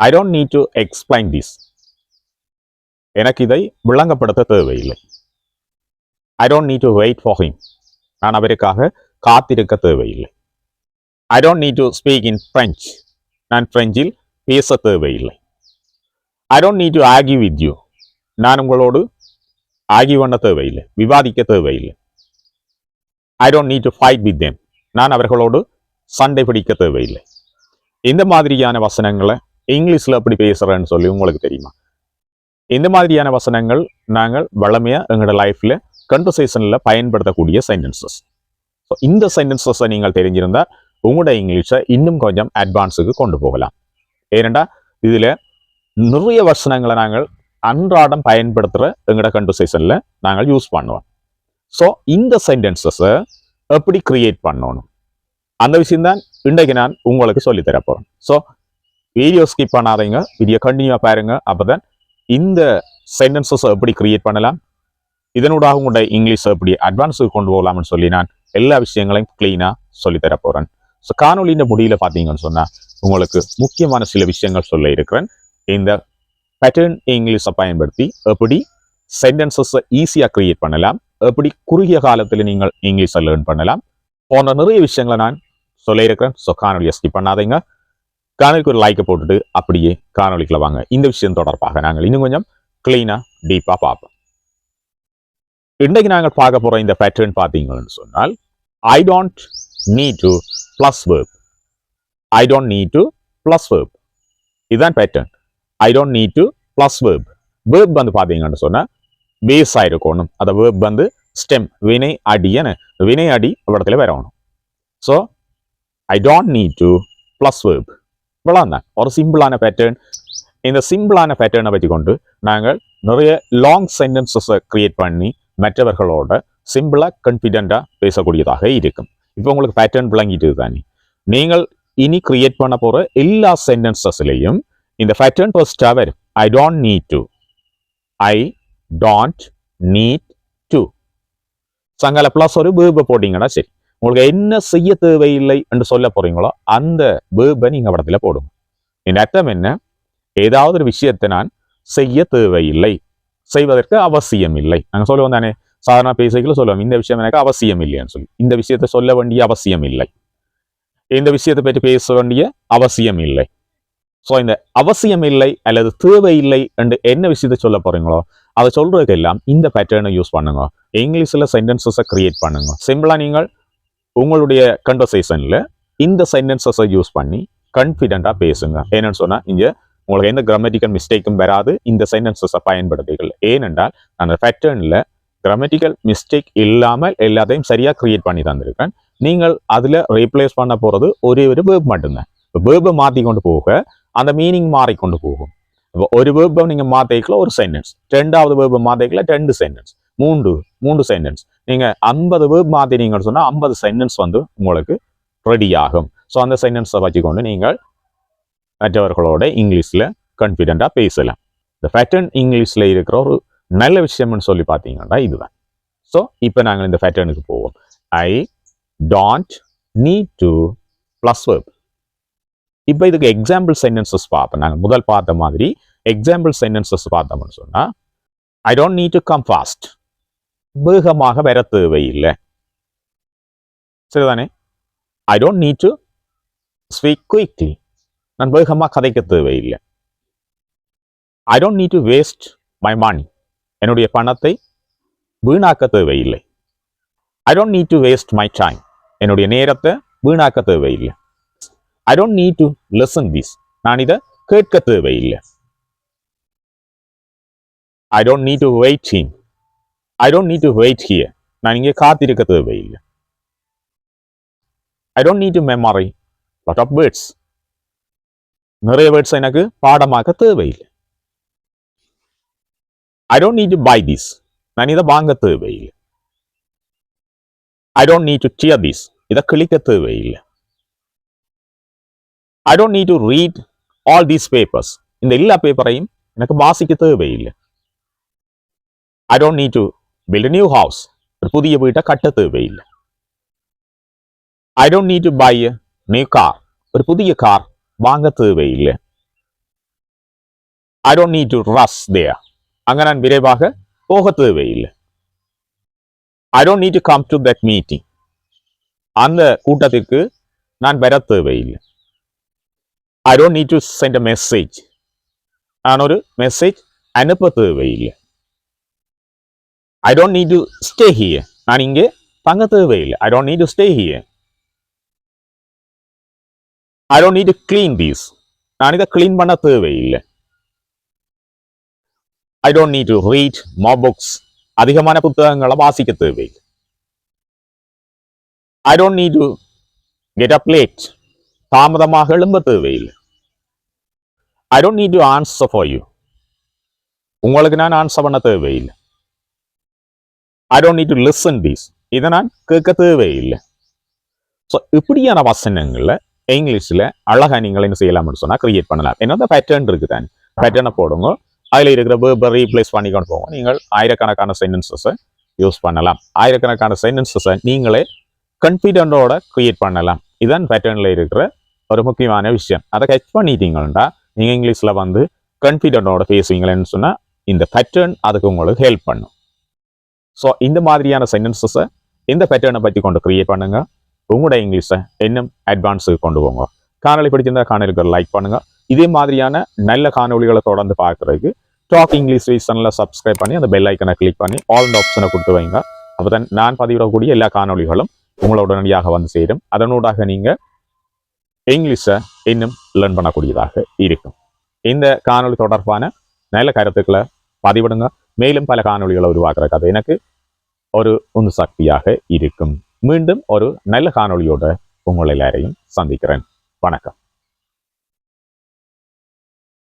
I don't need to explain this. எனக்கு இதை விளங்கப்படுத்த தேவையில்லை. I don't need to wait for him. நான் அவருக்காக காத்திருக்க தேவையில்லை. I don't need to speak in French. நான் பிரெஞ்சில் பேச தேவையில்லை. I don't need to argue with you. நான் உங்களோடு ஆர்கியூ பண்ண தேவையில்லை, விவாதிக்க தேவையில்லை. I don't need to fight with them. நான் அவர்களோடு சண்டை பிடிக்க தேவையில்லை. இந்த மாதிரியான வசனங்களை இங்கிலீஷில் எப்படி பேசுகிறேன்னு சொல்லி உங்களுக்கு தெரியுமா? இந்த மாதிரியான வசனங்கள் நாங்கள் வளமையாக எங்களோட லைஃப்பில் கன்வர்சேஷனில் பயன்படுத்தக்கூடிய சென்டென்சஸ். ஸோ இந்த சென்டென்சஸை நீங்கள் தெரிஞ்சிருந்தால் உங்களோட இங்கிலீஷை இன்னும் கொஞ்சம் அட்வான்ஸுக்கு கொண்டு போகலாம். ஏனெண்டா இதில் நிறைய வசனங்களை நாங்கள் அன்றாடம் பயன்படுத்துகிற எங்களோட கன்வர்சேஷனில் நாங்கள் யூஸ் பண்ணுவோம். ஸோ இந்த சென்டென்சஸை எப்படி கிரியேட் பண்ணணும் அந்த விஷயம்தான் இன்றைக்கு நான் உங்களுக்கு சொல்லித்தரப்போகிறேன். ஸோ வீடியோ ஸ்கிப் பண்ணாதீங்க, வீடியோ கண்டினியூவாக பாருங்க. அப்போ தான் இந்த சென்டென்சஸை எப்படி கிரியேட் பண்ணலாம், இதனூடாக உங்களோட இங்கிலீஷை எப்படி அட்வான்ஸுக்கு கொண்டு போகலாம்னு சொல்லி நான் எல்லா விஷயங்களையும் கிளீனாக சொல்லித்தரப்போகிறேன். ஸோ காணொலியின் முடிவில் பார்த்தீங்கன்னு சொன்னால் உங்களுக்கு முக்கியமான சில விஷயங்கள் சொல்ல இருக்கிறேன். இந்த பேட்டர்ன் இங்கிலீஷை பயன்படுத்தி எப்படி சென்டென்சஸை ஈஸியாக கிரியேட் பண்ணலாம், எப்படி குறுகிய காலத்தில் நீங்கள் இங்கிலீஷை லேர்ன் பண்ணலாம் போன்ற நிறைய விஷயங்களை நான் சொல்ல இருக்கிறேன். ஸோ காணொலியை ஸ்கிப் பண்ணாதீங்க, காணொலிக்கு ஒரு லைக்கை போட்டுட்டு அப்படியே காணொலிக்குள்ள வாங்க. இந்த விஷயம் தொடர்பாக நாங்கள் இன்னும் கொஞ்சம் கிளீனாக டீப்பாக பார்ப்போம். இன்றைக்கு நாங்கள் பார்க்க போகிற இந்த பேட்டர்ன் பார்த்தீங்கன்னு சொன்னால் I don't need to plus verb. I don't need to plus verb, இதுதான் pattern. I don't need to plus verb. Verb வந்து பார்த்தீங்கன்னு சொன்னால் பேஸ் ஆகிருக்கணும். அந்த வேர்ப் வந்து ஸ்டெம், வினை அடின்னு வினை அடி இடத்துல வரணும். So I don't need to plus verb. இவ்வளோதான் ஒரு சிம்பிளான பேட்டர்ன். இந்த சிம்பிளான பேட்டர்னை வச்சு கொண்டு நாங்கள் நிறைய லாங் சென்டென்சஸை கிரியேட் பண்ணி மற்றவர்களோட சிம்பிளாக கான்ஃபிடென்ட்டாக பேசக்கூடியதாக இருக்கும். இப்போ உங்களுக்கு பேட்டர்ன் விளங்கிட்டு தானே. நீங்கள் இனி கிரியேட் பண்ண போகிற எல்லா சென்டென்சஸ்லையும் இந்த பேட்டர்ன் ஃபர்ஸ்டாக வரும். I don't need to, I don't need to. சங்கால ப்ளஸ் ஒரு வேர்பை போட்டிங்கன்னா சரி. உங்களுக்கு என்ன செய்ய தேவையில்லை என்று சொல்ல போறீங்களோ அந்த வேர்பை நீங்க இடத்துல போடுங்க. இந்த அர்த்தம் என்ன? ஏதாவது ஒரு விஷயத்தை நான் செய்ய தேவையில்லை, செய்வதற்கு அவசியம் இல்லை. நாங்கள் சொல்லுவோம் தானே, சாதாரண பேசிக்கல சொல்லுவோம், இந்த விஷயம் எனக்கு அவசியம் இல்லைன்னு சொல்லி. இந்த விஷயத்தை சொல்ல வேண்டிய அவசியம் இல்லை, இந்த விஷயத்தை பற்றி பேச வேண்டிய அவசியம் இல்லை. ஸோ இந்த அவசியம் இல்லை அல்லது தேவையில்லை என்று என்ன விஷயத்தை சொல்ல போறீங்களோ அதை சொல்றதுக்கு எல்லாம் இந்த பேட்டர்னை யூஸ் பண்ணுங்க. இங்கிலீஷில் சென்டென்சஸை கிரியேட் பண்ணுங்க. சிம்பிளா நீங்கள் உங்களுடைய கன்வர்சேஷன்ல இந்த சென்டென்சஸை யூஸ் பண்ணி கான்ஃபிடென்ட்டாக பேசுங்க. ஏன்னு சொன்னா இங்க உங்களுக்கு எந்த கிராமட்டிக்கல் மிஸ்டேக்கும் வராது இந்த சென்டென்சஸை பயன்படுத்திகள். ஏனென்றால் அந்த பேட்டர்ன்ல கிராமட்டிக்கல் மிஸ்டேக் இல்லாமல் எல்லாத்தையும் சரியா கிரியேட் பண்ணி தந்திருக்கேன். நீங்கள் அதுல ரீப்ளேஸ் பண்ண போறது ஒரே ஒரு வேர்ப் மட்டும்தான். வேர்பை மாற்றி கொண்டு போக அந்த மீனிங் மாறிக்கொண்டு போகும். ஒரு வேர்பை நீங்க மாத்திக்கல ஒரு சென்டென்ஸ், ரெண்டாவது வேர்பை மாத்திக்கல 2 சென்டென்ஸ், மூன்று சென்டென்ஸ். நீங்க 50 வேர்ப் மாத்தினீங்கன்னு சொன்னா 50 சென்டென்ஸ் வந்து உங்களுக்கு ரெடி ஆகும். ஸோ அந்த சென்டென்ஸை வச்சுக்கொண்டு நீங்கள் மற்றவர்களோட இங்கிலீஷ்ல கான்ஃபிடென்ட்டாக பேசலாம். இந்த பேட்டர்ன் இங்கிலீஷ்ல இருக்கிற ஒரு நல்ல விஷயம்னு சொல்லி பார்த்தீங்கன்னா இதுதான். ஸோ இப்போ நாங்கள் இந்த பேட்டர்னுக்கு போவோம். ஐ don't need to plus verb. இப்போ இதுக்கு எக்ஸாம்பிள் சென்டென்சஸ் பார்ப்போம். நாங்கள் முதல் பார்த்த மாதிரி எக்ஸாம்பிள் சென்டென்சஸ் பார்த்தோம்னு சொன்னால் I don't need to come fast. வேகமாக வர தேவையில்லை, சரிதானே? I don't need to speak quickly. நான் வேகமாக கதைக்க தேவையில்லை. I don't need to waste my money. என்னுடைய பணத்தை வீணாக்க தேவையில்லை. I don't need to waste my time. என்னுடைய நேரத்தை வீணாக்க தேவையில்லை. I don't need to listen this. நான் இதை கேட்க தேவையில்லை. I don't need to wait him. I don't need to wait here. நான் இங்கே காத்திருக்க தேவையில்லை. I don't need to memory lot of words. நிறைய வேர்ட்ஸ் எனக்கு பாடமாக்க தேவையில்லை. I don't need to buy this. நான் இதை வாங்க தேவையில்லை. I don't need to tear this. இதை கிளிக்க தேவையில்லை. I don't need to read all these papers. இந்த எல்லா பேப்பரையும் எனக்கு வாசிக்க தேவையில்லை. I don't need to build new house. ஒரு புதிய வீட்டை கட்ட தேவையில்லை. I don't need to buy new car. ஒரு புதிய கார் வாங்க தேவையில்லை. I don't need to rush there. அங்க நான் விரைவாக போக தேவையில்லை. I don't need to come to that meeting. அந்த கூட்டத்திற்கு நான் வர தேவையில்லை. I don't need to send a message. நான் ஒரு மெசேஜ் அனுப்ப தேவையில்லை. I don't need to stay here. நான் இங்கே தங்க தேவையில்லை. I don't need to stay here. I don't need to clean this. நான் இதை clean பண்ண தேவையில்லை. I don't need to read more books. அதிகமான புத்தகங்களை வாசிக்க தேவையில்லை. I don't need to get up late. தாமதமாக எழும்ப தேவையில்லை. I don't need to answer for you. உங்களுக்கு நான் ஆன்சர் பண்ண தேவையில்லை. I don't need to listen this. இதை நான் கேட்க தேவையில்லை. ஸோ இப்படியான வசனங்களில் இங்கிலீஷில் அழகா நீங்கள் என்ன செய்யலாம்னு சொன்னால் கிரியேட் பண்ணலாம். என்னோட பேட்டர்ன் இருக்குதானே, பேட்டர்னை போடுங்க, அதில் இருக்கிற வேர்பை ரீப்ளேஸ் பண்ணிக்கொண்டு போங்க. நீங்கள் ஆயிரக்கணக்கான சென்டென்சஸை யூஸ் பண்ணலாம். ஆயிரக்கணக்கான சென்டென்சஸை நீங்களே கான்ஃபிடென்ட்டோட கிரியேட் பண்ணலாம். இதுதான் பேட்டர்னில் இருக்கிற ஒரு முக்கியமான விஷயம். அதை கட்ச் பண்ணிட்டீங்கன்னா நீங்கள் இங்கிலீஷில் வந்து கான்ஃபிடென்ட்டோட பேசுவீங்களேன்னு சொன்னால் இந்த பேட்டர்ன் அதுக்கு உங்களுக்கு ஹெல்ப் பண்ணும். ஸோ இந்த மாதிரியான சென்டென்சஸை இந்த பேட்டர்னை பற்றி கொண்டு கிரியேட் பண்ணுங்க. உங்களோட இங்கிலீஷை இன்னும் அட்வான்ஸுக்கு கொண்டு போங்க. காணொலி பிடிச்சிருந்தா காணொலிக்கு லைக் பண்ணுங்க. இதே மாதிரியான நல்ல காணொலிகளை தொடர்ந்து பார்க்கறதுக்கு டாக் இங்கிலீஷ் சேனலை சப்ஸ்கிரைப் பண்ணி அந்த பெல் ஐக்கனை கிளிக் பண்ணி ஆல் ஆப்ஷனை கொடுத்து வைங்க. அப்போ தான் நான் பதிவிடக்கூடிய எல்லா காணொலிகளும் உங்களோட உடனடியாக வந்து சேரும். அதனூடாக நீங்கள் இங்கிலீஷை இன்னும் லேர்ன் பண்ணக்கூடியதாக இருக்கும். இந்த காணொலி தொடர்பான நல்ல கருத்துக்களை பதிவிடுங்க. மேலும் பல காணொலிகளை உருவாக்குறதுக்கு அது எனக்கு ஒரு உந்து சக்தியாக இருக்கும். மீண்டும் ஒரு நல்ல காணொலியோட உங்கள் எல்லாரையும் சந்திக்கிறேன். வணக்கம்.